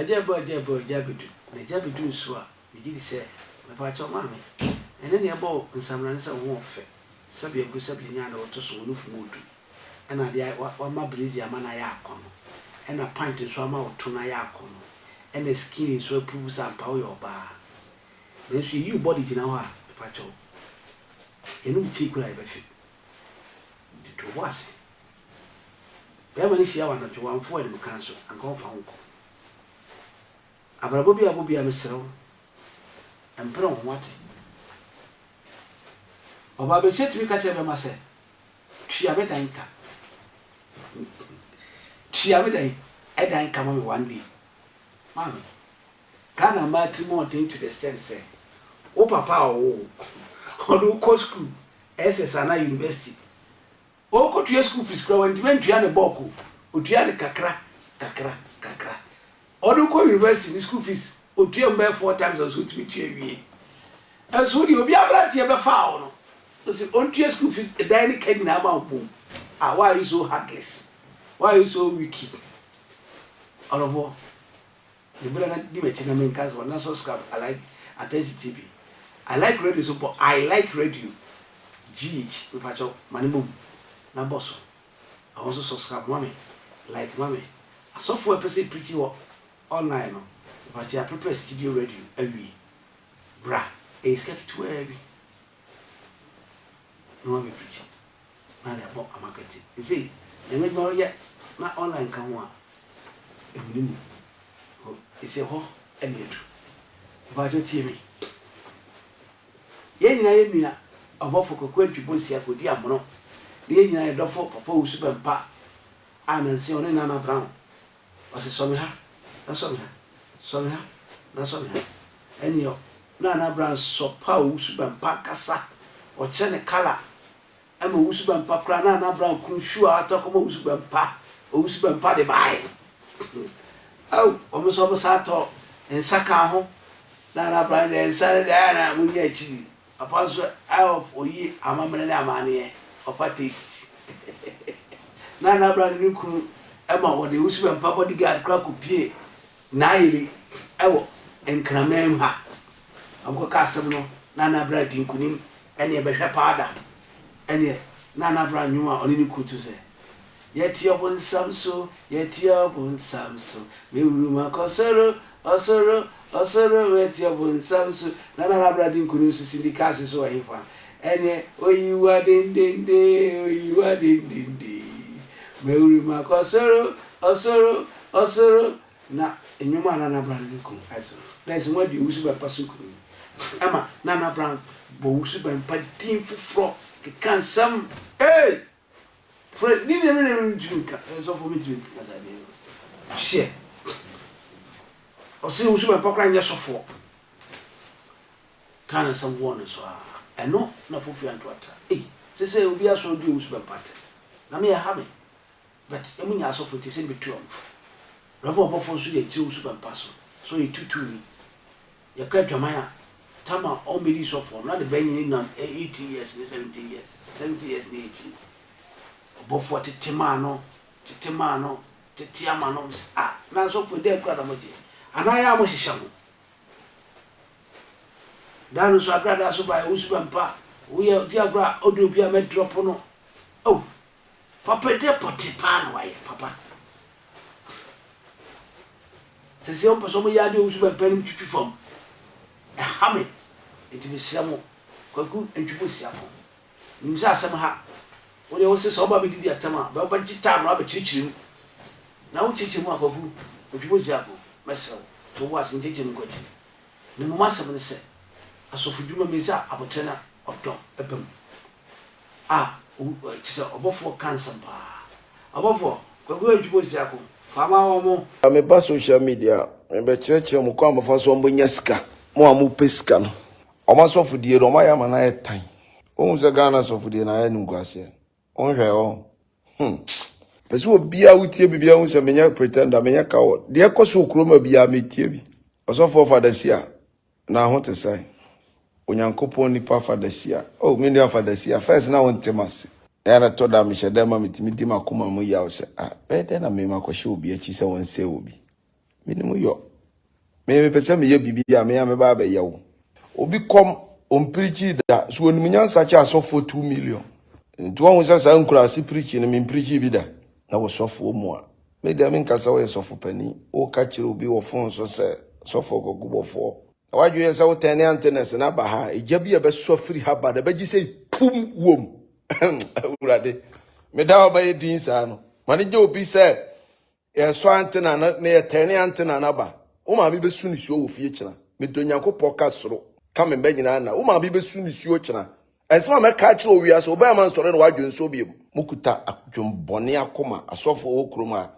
Ajabo jabidu. Na jabidu so a me di say me pa cho mame. Ene ne ebo nsamran se wo fe. Sabe egu sabe nya na oto so no fu modu. Ena dia wa ma blaze ama na ya akono. Ena pint so ama oto na ya akono. Ena skin so approve sa pa wo yo ba. Na so you body gina ho a me pa cho. Enu ti kura e ba fi. Di to wase. Be ma ni sia wa na to wan fo e mu kan so anka fa honko. Abrabo bi amesrew. Empre on what? Oba be set mi ka tebe ma se. Tua be dan ka. Tua be dan e dan ka me one day. Mama. Kana mati more thing to the extent say. O papa o. Odu ko school. SSana University. O ko tua school fees kra wan tua ne boko. O tua ne kakra. Odu ko university school fees. O tua mbe 4 times as what we tua wie. And so the obi abranti e be fa o no. So on tua school fees dan ne kadi na ma bom. Ah, why are you so heartless? Why are you so wicked? Orobo. The brother di me china men cause one so scrap. I like attention TV. I like radio so but I like radio. GH we patch up manimum na boss. I also subscribe mommy. Like mommy. Osofo person preaching online no. But I prepare studio radio every. Bra, e skip to every. No me preaching. Na dey about marketing. You see, you make more yet na online kan wa. Eminim. It's a ho any edu. But you tell me. Ye nyina ye nua Obofour kokwantu bonsia kodi amono. Ye nyina ye dofo papa Owusu Bempah anansi one Nana Brown. Wase some ha. Na some ha. Some ha. Na some ha. Enyo Nana Brown so pa Owusu Bempah kasa. O che ne kala. Ama Owusu Bempah kra Nana Brown kun shu a to ko Owusu Bempah. Owusu Bempah de bai. Oh, omo sa to ensaka ho. Nana Brown de ensare de ana munye achi. Apostle of oyi amamene na amane of a taste. Nana Brown nuku ema wo de Owusu Bempah bodyguard Kwaku pie na yele ewo enkramem ha. Amko kasem no Nana Brown dinkunim ene behwe pada. Ene Nana Brown nyuma oni ni kutu se. Yeti obon samso me uruma kosoro osoro weti obon samso Nana Brown dinkunim su sindikasi so ahifa. Ene oyiwa dindinde me uruma kosoro osoro na enyuma Nana Brown dinkum ato. Let's what the Owusu Bempah sukuru. Ama Nana Brown bo Owusu Bempah din fufro ke kan sam hey Fred ni ne drink so for me drink as I dey share o se Owusu Bempah kra nya sofo kan sam won so eno na fofu anto ata se obi aso di Owusu Bempah na me ha me but emunya sofo ti se betu Revo Obofour so dey ti Owusu Bempah so e tutu ni ya ka dwamaya tama o meri sofo na de benyi na 18 years 17 years 70 years 80 Obofour tetemano tetiamano na so for dey kwada moje anaya mo hihya mo danu so agrada so by Owusu Bempah we di agra odo bia me drop no oh papa de potipa na waye papa se on paso mo ya de Owusu Bempah ni tutu fam hame enti me siamo Kwaku entwubo siamo nimsa asem ha wo de wo se so ba be didi atama ba ba jita no abechirichirim na wo chichirim Kwaku entwubo siamo mesro to wo asen chichirim kwachi ne mo masem ne se asofo dwuma me sa abotena odo ebam chise Obofour cancer ba Obofour Kwaku entwubo siako fama wo mo me ba social media me be cheche mo kwa mafa so mbo nyaska mo amu pesika no o ma so fudie do ma ya ma na etan o se Ghana so fudie na ya nim kwase o hwe o pese obi a wutie bibia hu se menya pretender menya ka o de ekoso okroma bia metie bi Osofo fadasia na ho te sai onyankopon nipa fadasia o me ni fadasia first na won temase ya na to da me hyede ma metimi di makoma mu ya o se bede na me makohye obi achi se won se obi me ni mu yo Me pese me ye bibi a me ba be ye wo. Obi kom on preach da so onum nyansa cha asofo 2 million. Nti won say sa nkura si preach ni me preach bi da. Na wo sofo mu a. Me dia me nkasa wo ye sofo pani. O ka kire obi wo fon so say sofo Obofour. Waju ye say wo tene antennas na ba ha. Eja bi e be sofri ha ba da be gi say pum wom. Urade. Me da ba ye din sa no. Mane je obi say ye so antenna na ye tene antenna na ba. O ma bi be su ni suo wo fie kina. Me do Nyankopɔn ka soro. Ka me nyina na. O ma bi be su ni suo kina. Ense ma ka kire owi aso ba ma nsore no wadwen so bi mukuta adwembone akoma asofo okroma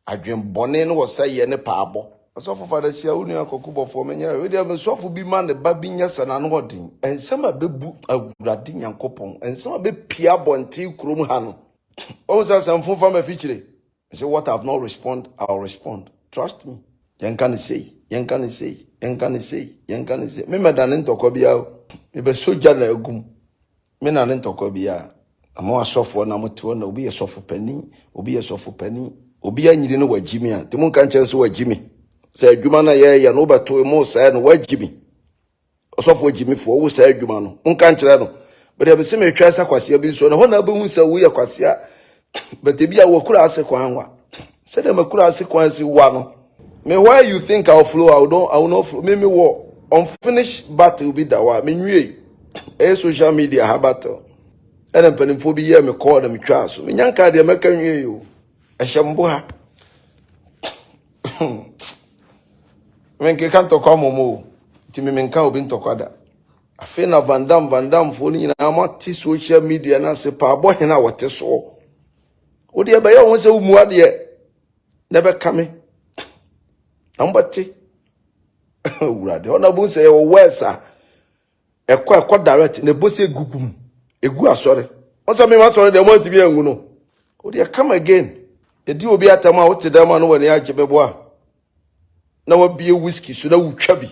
adwembone no wo saye ne paabo asofo fada sia unu akoku Obofour menya we dia me sofo bi ma ne ba bi nya sana no odin ense ma bebu awurade Nyankopɔn ense ma be pia bonte krom ha no o sa samfo fa ma fikire say what I have not respond I'll respond trust me yen kan say me medane ntoko bia me be soja na agum me na ne ntoko bia ama asofo na moto na obi ye sofo pani obi anyiri no wagimi a temu kan chenso wagimi say adwuma na ye no beto mo say no wagimi Osofo Gyimifoɔ wo say adwuma no nkan kire no but e be se me twa asa kwase bi so na ho na be hu say wo ye kwase a but e bia wo kura ase kwan wa say dem kura ase kwan si wa no me why you think I'll flow I will not flow me wo unfinished battle bi da wa me nwie social media ha battle and penimfo bi ye me call them twa so me nyanka de meka nwie yo ehembo ha men ke kan to kwa momo ti me menka obi ntokwada afi na vandam fo ni na ma ti social media na se pa abo hena wote so wo de be ye won se umu ade na be kame ambati urade ona bu se wo wesa ekọ direct na bose gugum egu asore onse me ma sore de mo ntibi engu no o de come again edi obi atama wo te dem no woni agebebo a na wo bie whiskey so na wutwa bi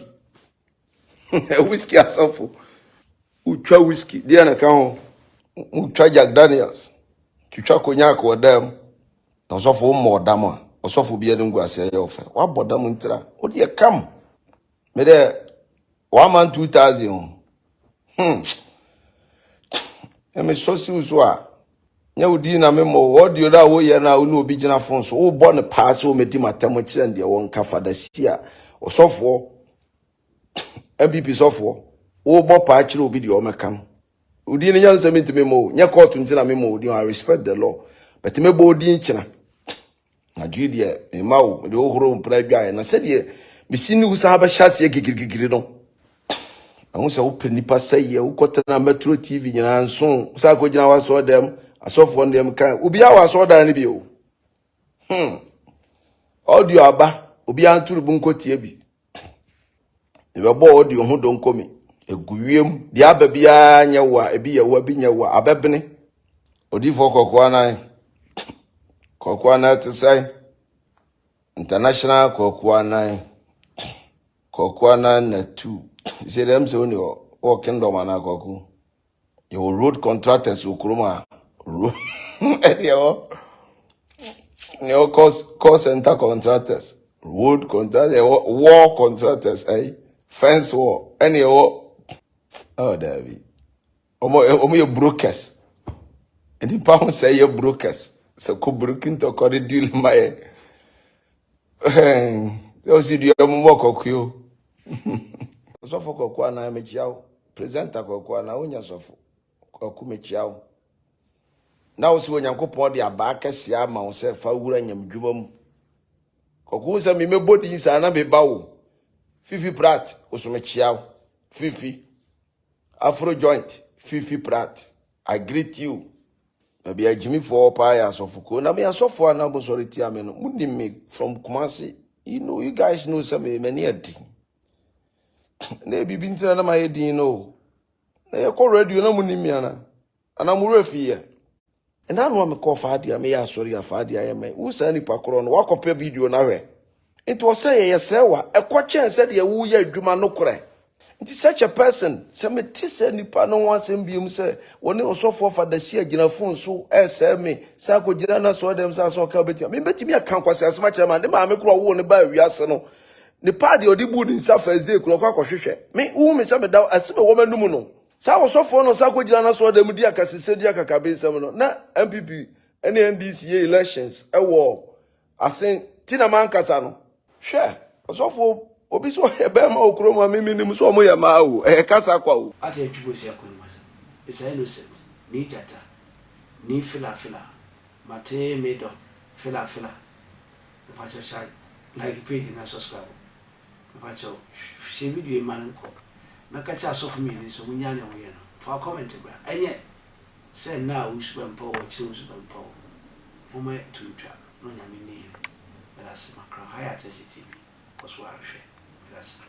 whiskey asafo utwa whiskey dia na kan ho utwa Jack Daniels twitwa konya ko dem na osofo mo dam a osofo bia de ngu ase ye ofe wa bodam ntira o de come me de 1 man 2000 eme so si uso a nya udi na me mo audio da wo ye na unu obi gina phone so wo bo ne pass wo medi matam kire nde won ka fada sia osofo MVP sofo wo bo pa kire obi de o meka udi ni nya nse me mo nya court ntina me mo udi I respect the law but me bo odi nchina na judi e ma wo de ohoro mpra dwa na se de me sini wo sa ba hyase gigirigiri no ahun se wo penipa saye wo kotana Metro TV nyina nso sa ko gina wa so dem asofo ndem kan obi a wa so dan ne bi o audio aba obi anturu bu nkotie bi e be bo audio ho don komi eguwiem dia ababia nya wa ebi ya wa bi nya wa abebene odifo Kwaku Annan to say international Kwaku Annan na 2 he said them say only o kingdom ana Kwaku your road contractors ukroma road your call center contractors road contractors war contractors fence war any oh David omo your brokers and the pound say your brokers so ko broken to ko deal my so see the omo Kwaku Osofo Kwaku Annan mechiao presenter Kwaku Annan onya sofo Kwaku mechiao na wo si Onyankopɔn de aba akese ama wo se fa wura nyamdwuma mu Kwaku se me mebodi nsa na be bawo Fifi Prat osomechiao Fifi Afro joint Fifi Prat I greet you maybe Gyimifoɔ pa ya sofo ko na me asofo Annan bo sorry ti ame no munim me from Kumasi you guys know some many adi na bibi ntira na ma yedin no na ye ko radio na munimi ana mu refi ye na no me ko faade me ya sorry afaade aye me wo sa ni pakoro no wakope video na hwe nti wo say ye sewa e ko chen se de wo ye adwuma no kore nti such a person se me tise nipa no wansem biom se woni osofo fada si agina fon so e se me sa ko gina na so dem sa so ka beti me beti me kan kwase asema chema de ma me kro wo ne ba wiase no ne party odi bu ni nsa first day kuro kwa hwehwe me wo me se me da ase me wo manum no sa Osofo no sa ko gina na so da mu di akasese di akakabe nsam no na MPP ene NDC elections ewo asen tina man kasa no hwe Osofo obi so ebe ma okuro ma me nim so mo ya ma o kasa kwa o ate twibo sia kwa masa is innocent ni jata ni fila mate medo fila pacho shai like page na subscribe pacho she video e man nko na ka cha Osofo mi ni so munya ne wo ye no for comment bra enye say na Owusu Bempah wo chi Owusu Bempah wo mo tuntwa no nya me ni that's my crown higher TV was what I share. That's